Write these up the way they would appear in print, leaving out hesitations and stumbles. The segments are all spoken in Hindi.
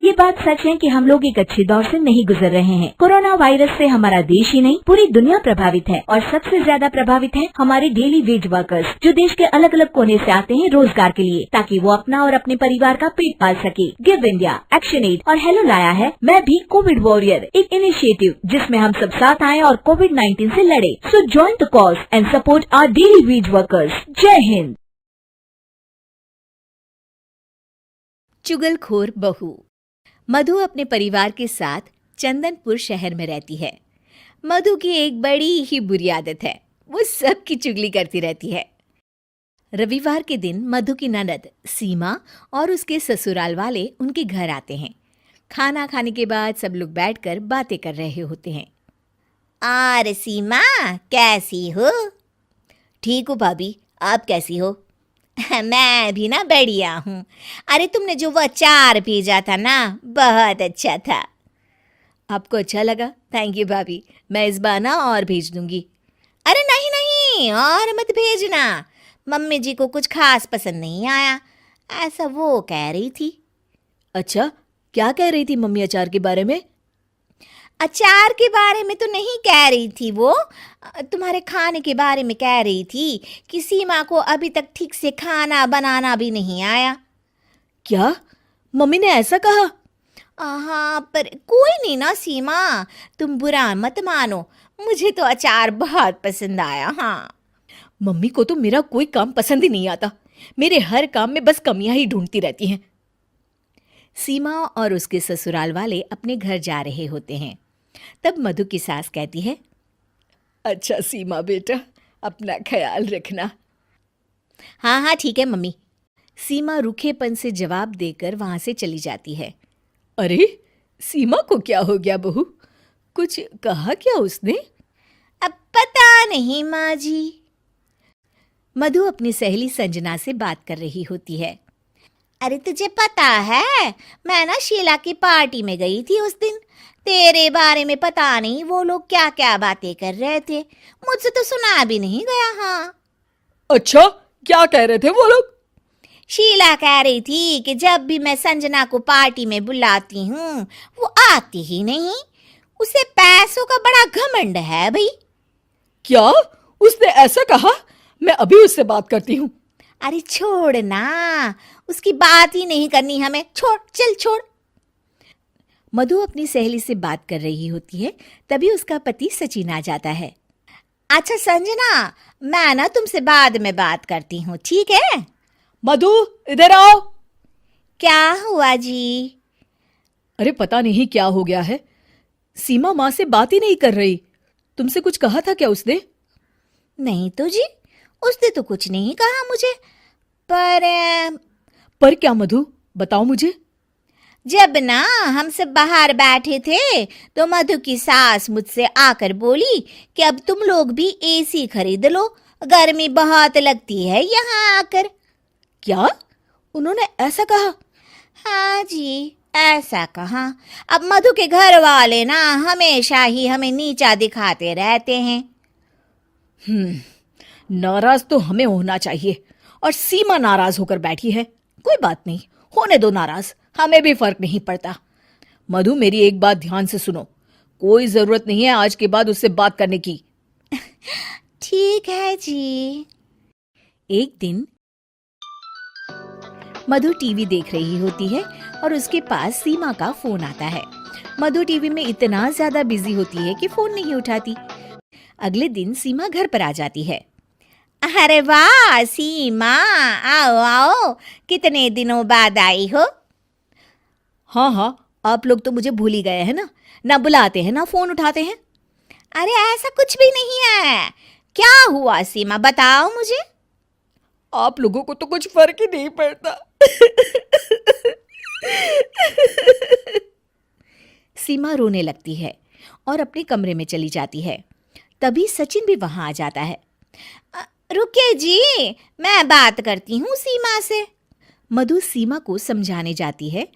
ये बात सच है कि हम लोग एक अच्छे दौर से नहीं गुजर रहे हैं। कोरोना वायरस से हमारा देश ही नहीं पूरी दुनिया प्रभावित है और सबसे ज्यादा प्रभावित है हमारे डेली वेज वर्कर्स, जो देश के अलग अलग कोने से आते हैं रोजगार के लिए, ताकि वो अपना और अपने परिवार का पेट पाल सके। गिव इंडिया, एक्शन एड और हेलो लाया है मैं भी कोविड वॉरियर, एक इनिशिएटिव जिसमें हम सब साथ आए और कोविड-19 से लड़े। So join the cause and support our daily wage workers. जय हिंद। चुगलखोर बहू। मधु अपने परिवार के साथ चंदनपुर शहर में रहती है। मधु की एक बड़ी ही बुरी आदत है, वो सबकी चुगली करती रहती है। रविवार के दिन मधु की ननद सीमा और उसके ससुराल वाले उनके घर आते हैं। खाना खाने के बाद सब लोग बैठकर बातें कर रहे होते हैं। और सीमा कैसी हो? ठीक हो भाभी, आप कैसी हो? मैं भी ना बढ़िया हूँ। अरे तुमने जो वो अचार भेजा था ना, बहुत अच्छा था। आपको अच्छा लगा? थैंक यू भाभी, मैं इस बार ना और भेज दूंगी। अरे नहीं नहीं, और मत भेजना, मम्मी जी को कुछ खास पसंद नहीं आया, ऐसा वो कह रही थी। अच्छा, क्या कह रही थी मम्मी अचार के बारे में? अचार के बारे में तो नहीं कह रही थी, वो तुम्हारे खाने के बारे में कह रही थी कि सीमा को अभी तक ठीक से खाना बनाना भी नहीं आया। क्या मम्मी ने ऐसा कहा? हाँ, पर कोई नहीं ना सीमा, तुम बुरा मत मानो, मुझे तो अचार बहुत पसंद आया। हाँ, मम्मी को तो मेरा कोई काम पसंद ही नहीं आता, मेरे हर काम में बस कमियां ही ढूंढती रहती हैं। सीमा और उसके ससुराल वाले अपने घर जा रहे होते हैं। तब मधु की सास कहती है, अच्छा सीमा बेटा, अपना ख्याल रखना। हाँ हाँ ठीक है मम्मी। सीमा रूखेपन से जवाब देकर वहां से चली जाती है। अरे सीमा को क्या हो गया बहू, कुछ कहा क्या उसने? अब पता नहीं माँ जी। मधु अपनी सहेली संजना से बात कर रही होती है। अरे तुझे पता है, मैं ना शीला की पार्टी में गई थी उस दिन, तेरे बारे में पता नहीं वो लोग क्या क्या बातें कर रहे थे, मुझसे तो सुना भी नहीं गया। हाँ। अच्छा, क्या कह रहे थे वो लोग? शीला कह रही थी कि जब भी मैं संजना को पार्टी में बुलाती हूँ वो आती ही नहीं, उसे पैसों का बड़ा घमंड है भाई। क्या उसने ऐसा कहा? मैं अभी उससे बात करती हूँ। अरे छोड़ ना, उसकी बात ही नहीं करनी हमें, छोड़, चल छोड़। मधु अपनी सहेली से बात कर रही होती है, तभी उसका पति सचिन आ जाता है। अच्छा संजना, मैं ना तुमसे बाद में बात करती हूँ, ठीक है? मधु इधर आओ। क्या हुआ जी? अरे पता नहीं क्या हो गया है, सीमा माँ से बात ही नहीं कर रही। तुमसे कुछ कहा था क्या उसने? नहीं तो जी, उसने तो कुछ नहीं कहा मुझे। पर क्या मधु, बताओ मुझे। जब ना हम सब बाहर बैठे थे तो मधु की सास मुझसे आकर बोली कि अब तुम लोग भी एसी खरीद लो, गर्मी बहुत लगती है यहाँ आकर। क्या उन्होंने ऐसा कहा? हाँ जी, ऐसा कहा। अब मधु के घर वाले ना हमेशा ही हमें नीचा दिखाते रहते हैं। नाराज तो हमें होना चाहिए, और सीमा नाराज होकर बैठी है। कोई बात नहीं, होने दो नाराज, हमें भी फर्क नहीं पड़ता। मधु मेरी एक बात ध्यान से सुनो, कोई जरूरत नहीं है आज के बाद उससे बात करने की। ठीक है जी। एक दिन मधु टीवी देख रही होती है और उसके पास सीमा का फोन आता है। मधु टीवी में इतना ज्यादा बिजी होती है कि फोन नहीं उठाती। अगले दिन सीमा घर पर आ जाती है। अरे वाह सीमा, आओ आओ, कितने दिनों बाद आई हो। हाँ, आप लोग तो मुझे भूल ही गए हैं ना बुलाते हैं ना फोन उठाते हैं। अरे ऐसा कुछ भी नहीं है, क्या हुआ सीमा, बताओ मुझे। आप लोगों को तो कुछ फर्क ही नहीं पड़ता। सीमा रोने लगती है और अपने कमरे में चली जाती है। तभी सचिन भी वहां आ जाता है। रुकिए जी, मैं बात करती हूँ सीमा से। मधु सीमा को समझाने जाती है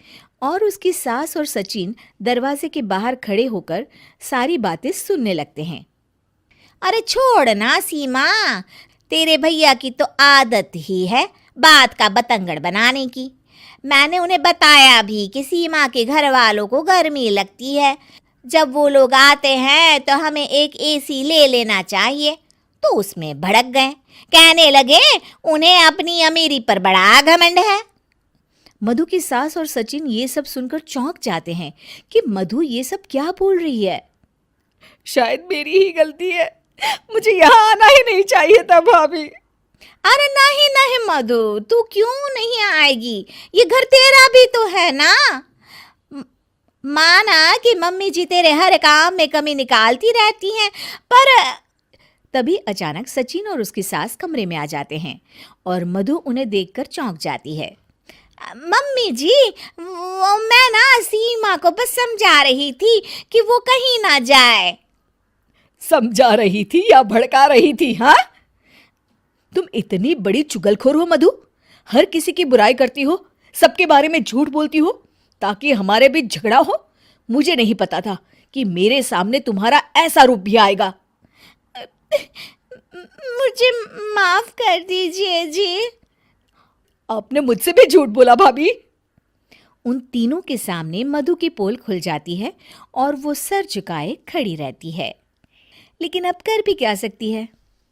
और उसकी सास और सचिन दरवाजे के बाहर खड़े होकर सारी बातें सुनने लगते हैं। अरे छोड़ ना सीमा, तेरे भैया की तो आदत ही है बात का बतंगड़ बनाने की। मैंने उन्हें बताया भी कि सीमा के घर वालों को गर्मी लगती है, जब वो लोग आते हैं तो हमें एक एसी ले लेना चाहिए। तो उसमें भड़क गए, कहने लगे उन्हें अपनी अमीरी पर बड़ा घमंड है। मधु की सास और सचिन ये सब सुनकर चौंक जाते हैं कि मधु ये सब क्या बोल रही है। शायद मेरी ही गलती है, मुझे यहाँ आना ही नहीं चाहिए था भाभी। अरे नहीं नहीं मधु, तू क्यों नहीं आएगी? ये घर तेरा भी तो है ना। माना कि मम्मी जी तेरे हर काम में कमी निकालती रहती हैं, पर तभी अचानक सचिन और उसकी सास कमरे में आ जाते हैं और मधु उन्हें देखकर चौंक जाती है। मम्मी जी, मैं ना सीमा को बस समझा रही थी कि वो कहीं ना जाए। समझा रही थी या भड़का रही थी? हाँ, तुम इतनी बड़ी चुगलखोर हो मधु, हर किसी की बुराई करती हो, सबके बारे में झूठ बोलती हो ताकि हमारे बीच झगड़ा हो। मुझे नहीं पता था कि मेरे सामने तुम्हारा ऐसा रूप भी आएगा। मुझे माफ कर दीजिए जी। आपने मुझसे भी झूठ बोला भाभी। उन तीनों के सामने मधु की पोल खुल जाती है और वो सर झुकाए खड़ी रहती है। लेकिन अब कर भी क्या सकती है?